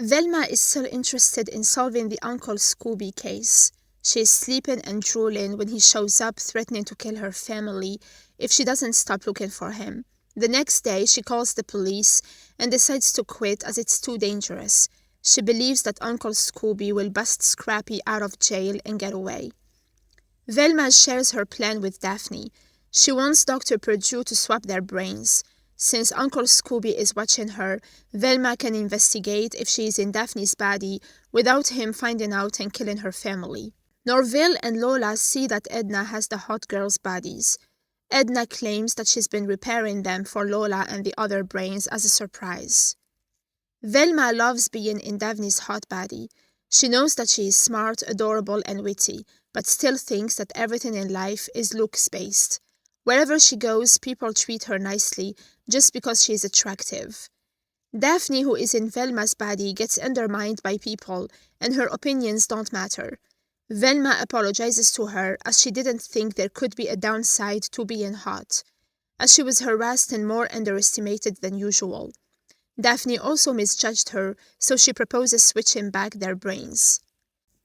Velma is still interested in solving the Uncle Scooby case. She is sleeping and drooling when he shows up, threatening to kill her family if she doesn't stop looking for him. The next day, she calls the police and decides to quit as it's too dangerous. She believes that Uncle Scooby will bust Scrappy out of jail and get away. Velma shares her plan with Daphne. She wants Dr. Perdue to swap their brains. Since Uncle Scooby is watching her, Velma can investigate if she is in Daphne's body without him finding out and killing her family. Norville and Lola see that Edna has the hot girls' bodies. Edna claims that she's been repairing them for Lola and the other brains as a surprise. Velma loves being in Daphne's hot body. She knows that she is smart, adorable, and witty, but still thinks that everything in life is looks-based. Wherever she goes, people treat her nicely just because she is attractive. Daphne, who is in Velma's body, gets undermined by people, and her opinions don't matter. Velma apologizes to her as she didn't think there could be a downside to being hot, as she was harassed and more underestimated than usual. Daphne also misjudged her, so she proposes switching back their brains.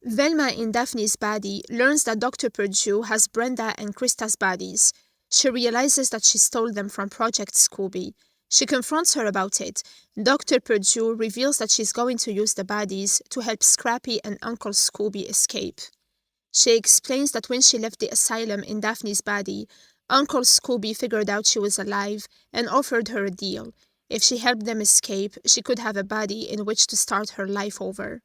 Velma in Daphne's body learns that Dr. Perdue has Brenda and Krista's bodies. She realizes that she stole them from Project Scooby. She confronts her about it. Dr. Perdue reveals that she's going to use the bodies to help Scrappy and Uncle Scooby escape. She explains that when she left the asylum in Daphne's body, Uncle Scooby figured out she was alive and offered her a deal. If she helped them escape, she could have a body in which to start her life over.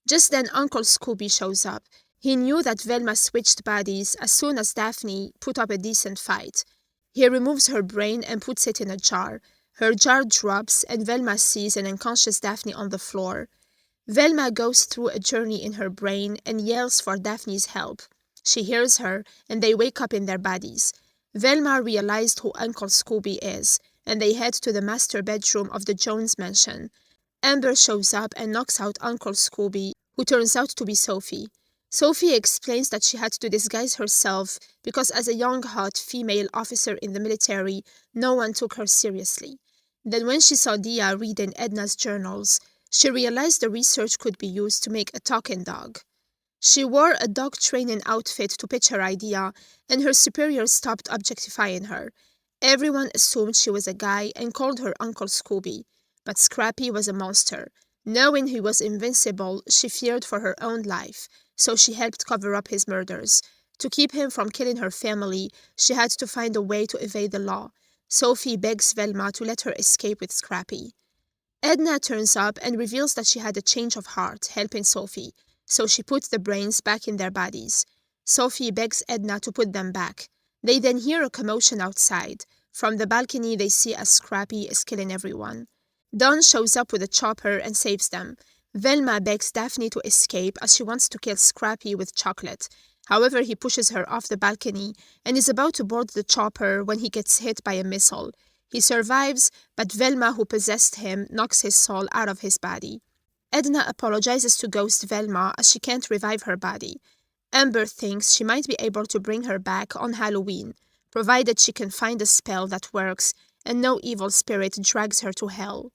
Just then Uncle Scooby shows up. He knew that Velma switched bodies as soon as Daphne put up a decent fight. He removes her brain and puts it in a jar. Her jar drops and Velma sees an unconscious Daphne on the floor. Velma goes through a journey in her brain and yells for Daphne's help. She hears her and they wake up in their bodies. Velma realized who Uncle Scooby is, and they head to the master bedroom of the Jones mansion. Amber shows up and knocks out Uncle Scooby, who turns out to be Sophie. Sophie explains that she had to disguise herself because as a young hot female officer in the military, no one took her seriously. Then when she saw Dia reading Edna's journals, she realized the research could be used to make a talking dog. She wore a dog training outfit to pitch her idea, and her superiors stopped objectifying her. Everyone assumed she was a guy and called her Uncle Scooby. But Scrappy was a monster. Knowing he was invincible, she feared for her own life, so she helped cover up his murders. To keep him from killing her family, she had to find a way to evade the law. Sophie begs Velma to let her escape with Scrappy. Edna turns up and reveals that she had a change of heart, helping Sophie, so she puts the brains back in their bodies. Sophie begs Edna to put them back. They then hear a commotion outside. From the balcony, they see as Scrappy is killing everyone. Don shows up with a chopper and saves them. Velma begs Daphne to escape as she wants to kill Scrappy with chocolate. However, he pushes her off the balcony and is about to board the chopper when he gets hit by a missile. He survives, but Velma, who possessed him, knocks his soul out of his body. Edna apologizes to Ghost Velma as she can't revive her body. Amber thinks she might be able to bring her back on Halloween, provided she can find a spell that works and no evil spirit drags her to hell.